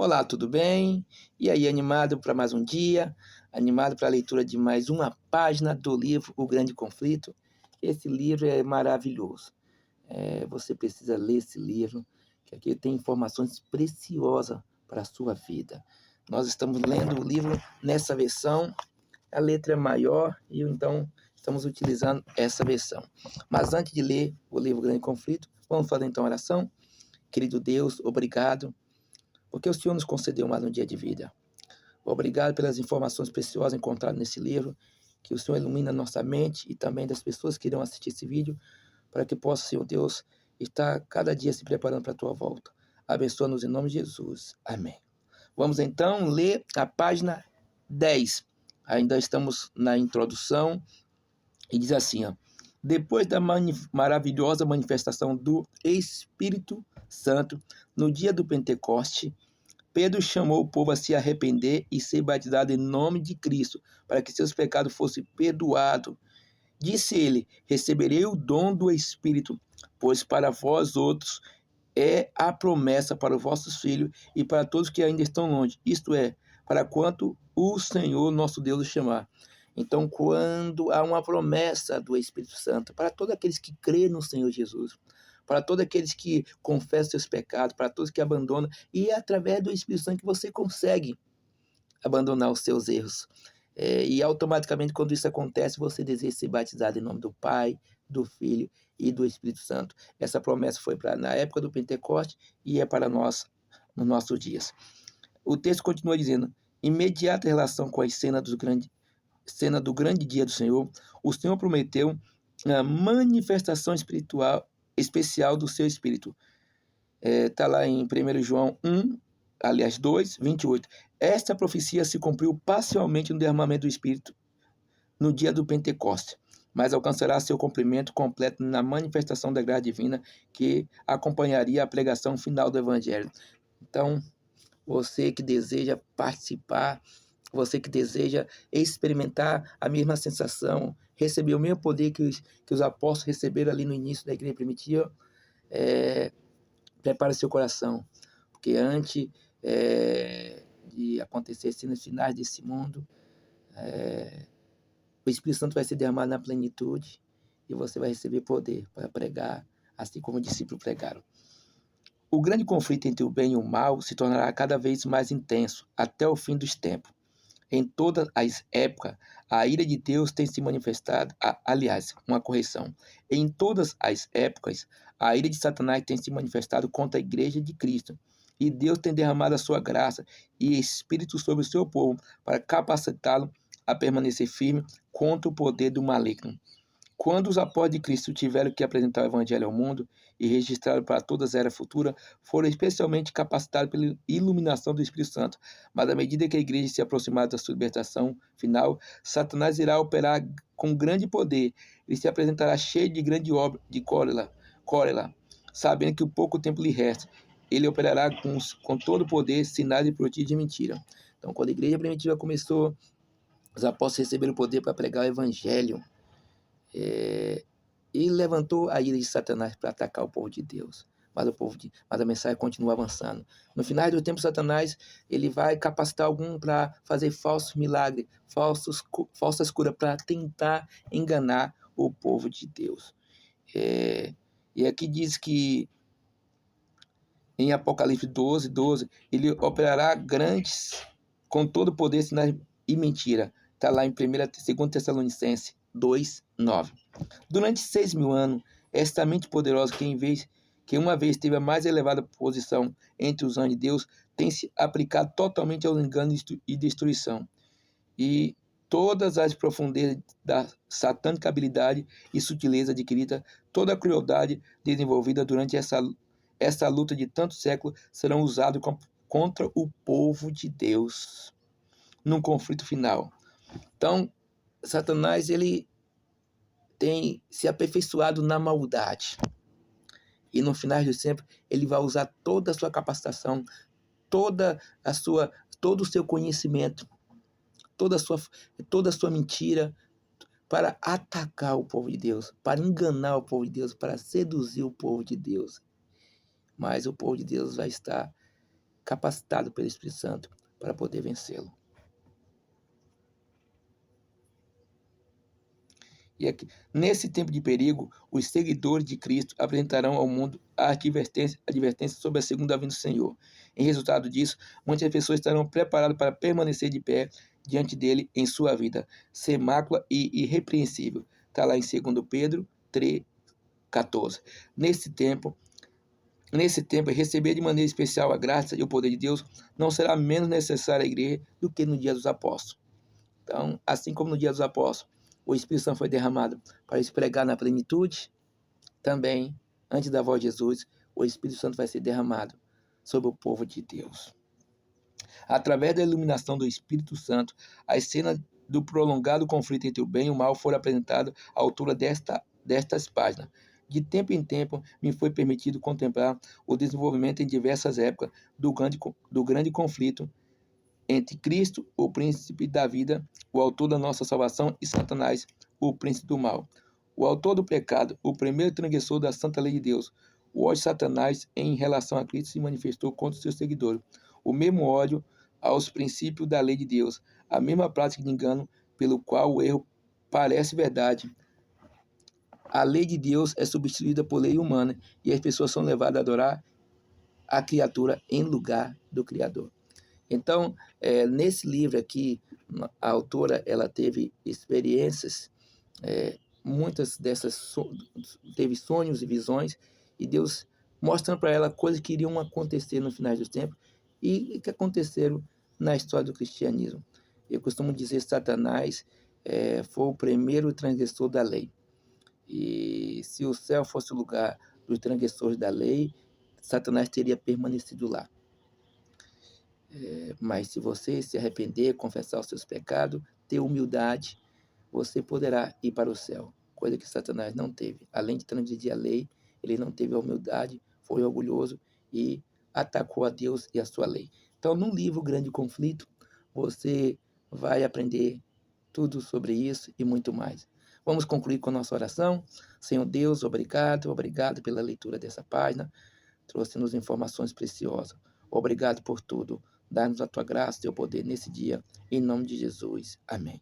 Olá, tudo bem? E aí, animado para mais um dia? Animado para a leitura de mais uma página do livro O Grande Conflito? Esse livro é maravilhoso. Você precisa ler esse livro, que aqui tem informações preciosas para a sua vida. Nós estamos lendo o livro nessa versão, a letra é maior e então estamos utilizando essa versão. Mas antes de ler o livro O Grande Conflito, vamos fazer então a oração. Querido Deus, obrigado, porque o Senhor nos concedeu mais um dia de vida. Obrigado pelas informações preciosas encontradas nesse livro, que o Senhor ilumina nossa mente e também das pessoas que irão assistir esse vídeo, para que possa, Senhor Deus, estar cada dia se preparando para a tua volta. Abençoa-nos em nome de Jesus. Amém. Vamos então ler a página 10. Ainda estamos na introdução e diz assim, ó: depois da maravilhosa manifestação do Espírito Santo, no dia do Pentecoste, Pedro chamou o povo a se arrepender e ser batizado em nome de Cristo, para que seus pecados fossem perdoados. Disse ele: receberei o dom do Espírito, pois para vós outros é a promessa para os vossos filhos e para todos que ainda estão longe, isto é, para quanto o Senhor nosso Deus os chamar. Então, quando há uma promessa do Espírito Santo para todos aqueles que creem no Senhor Jesus, para todos aqueles que confessam seus pecados, para todos que abandonam, e é através do Espírito Santo que você consegue abandonar os seus erros. E automaticamente, quando isso acontece, você deseja ser batizado em nome do Pai, do Filho e do Espírito Santo. Essa promessa foi na época do Pentecoste e é para nós nos nossos dias. O texto continua dizendo: imediata relação com a cena do grande dia do Senhor, o Senhor prometeu a manifestação especial do seu Espírito. Está lá em 1 João 2, 28. Esta profecia se cumpriu parcialmente no derramamento do Espírito no dia do Pentecoste, mas alcançará seu cumprimento completo na manifestação da graça divina que acompanharia a pregação final do Evangelho. Então, você que deseja participar, você que deseja experimentar a mesma sensação, receber o mesmo poder que os apóstolos receberam ali no início da igreja primitiva, prepare seu coração, porque antes de acontecer assim, nos finais desse mundo, o Espírito Santo vai ser derramado na plenitude e você vai receber poder para pregar, assim como os discípulos pregaram. O grande conflito entre o bem e o mal se tornará cada vez mais intenso até o fim dos tempos. Em todas as épocas, a ira de Deus tem se manifestado, aliás, uma correção. Em todas as épocas, a ira de Satanás tem se manifestado contra a igreja de Cristo. E Deus tem derramado a sua graça e Espírito sobre o seu povo para capacitá-lo a permanecer firme contra o poder do maligno. Quando os apóstolos de Cristo tiveram que apresentar o Evangelho ao mundo e registraram para todas as eras futuras, foram especialmente capacitados pela iluminação do Espírito Santo. Mas à medida que a igreja se aproximar da sua libertação final, Satanás irá operar com grande poder. Ele se apresentará cheio de grande obra de cólera, sabendo que o pouco tempo lhe resta. Ele operará com todo o poder, sinais e prodígios de mentira. Então, quando a igreja primitiva começou, os apóstolos receberam o poder para pregar o Evangelho. E levantou a ira de Satanás para atacar o povo de Deus. Mas a mensagem continua avançando. No final do tempo, Satanás ele vai capacitar algum para fazer falsos milagres, falsas curas, para tentar enganar o povo de Deus. E aqui diz que em Apocalipse 12, ele operará grandes com todo poder, sinais e mentira. Está lá em 2 Tessalonicenses 2, 9. Durante 6.000 anos, esta mente poderosa que uma vez teve a mais elevada posição entre os anjos de Deus, tem se aplicado totalmente aos enganos e destruição. E todas as profundezas da satânica habilidade e sutileza adquirida, toda a crueldade desenvolvida durante essa luta de tantos séculos serão usados contra o povo de Deus num conflito final. Então, Satanás ele tem se aperfeiçoado na maldade. E no final do tempo, ele vai usar toda a sua capacitação, todo o seu conhecimento, toda a sua mentira para atacar o povo de Deus, para enganar o povo de Deus, para seduzir o povo de Deus. Mas o povo de Deus vai estar capacitado pelo Espírito Santo para poder vencê-lo. E aqui, nesse tempo de perigo, os seguidores de Cristo apresentarão ao mundo a advertência sobre a segunda vinda do Senhor. Em resultado disso, muitas pessoas estarão preparadas para permanecer de pé diante dele em sua vida, sem mácula e irrepreensível. Está lá em 2 Pedro 3,14. Nesse tempo, receber de maneira especial a graça e o poder de Deus não será menos necessário à igreja do que no dia dos apóstolos. Então, assim como no dia dos apóstolos, o Espírito Santo foi derramado para eles pregar na plenitude, também, antes da voz de Jesus, o Espírito Santo vai ser derramado sobre o povo de Deus. Através da iluminação do Espírito Santo, as cenas do prolongado conflito entre o bem e o mal foram apresentadas à altura destas páginas. De tempo em tempo, me foi permitido contemplar o desenvolvimento em diversas épocas do grande conflito entre Cristo, o príncipe da vida, o autor da nossa salvação, e Satanás, o príncipe do mal. O autor do pecado, o primeiro transgressor da santa lei de Deus. O ódio de Satanás em relação a Cristo se manifestou contra os seus seguidores. O mesmo ódio aos princípios da lei de Deus, a mesma prática de engano pelo qual o erro parece verdade. A lei de Deus é substituída por lei humana e as pessoas são levadas a adorar a criatura em lugar do Criador. Então, nesse livro aqui, a autora ela teve experiências, muitas dessas teve sonhos e visões, e Deus mostrando para ela coisas que iriam acontecer no final dos tempos e que aconteceram na história do cristianismo. Eu costumo dizer que Satanás foi o primeiro transgressor da lei. E se o céu fosse o lugar dos transgressores da lei, Satanás teria permanecido lá. Mas se você se arrepender, confessar os seus pecados, ter humildade, você poderá ir para o céu, coisa que Satanás não teve. Além de transgredir a lei, ele não teve a humildade, foi orgulhoso e atacou a Deus e a sua lei. Então, no livro Grande Conflito, você vai aprender tudo sobre isso e muito mais. Vamos concluir com a nossa oração. Senhor Deus, obrigado pela leitura dessa página, trouxe-nos informações preciosas. Obrigado por tudo. Dá-nos a tua graça e o teu poder nesse dia. Em nome de Jesus. Amém.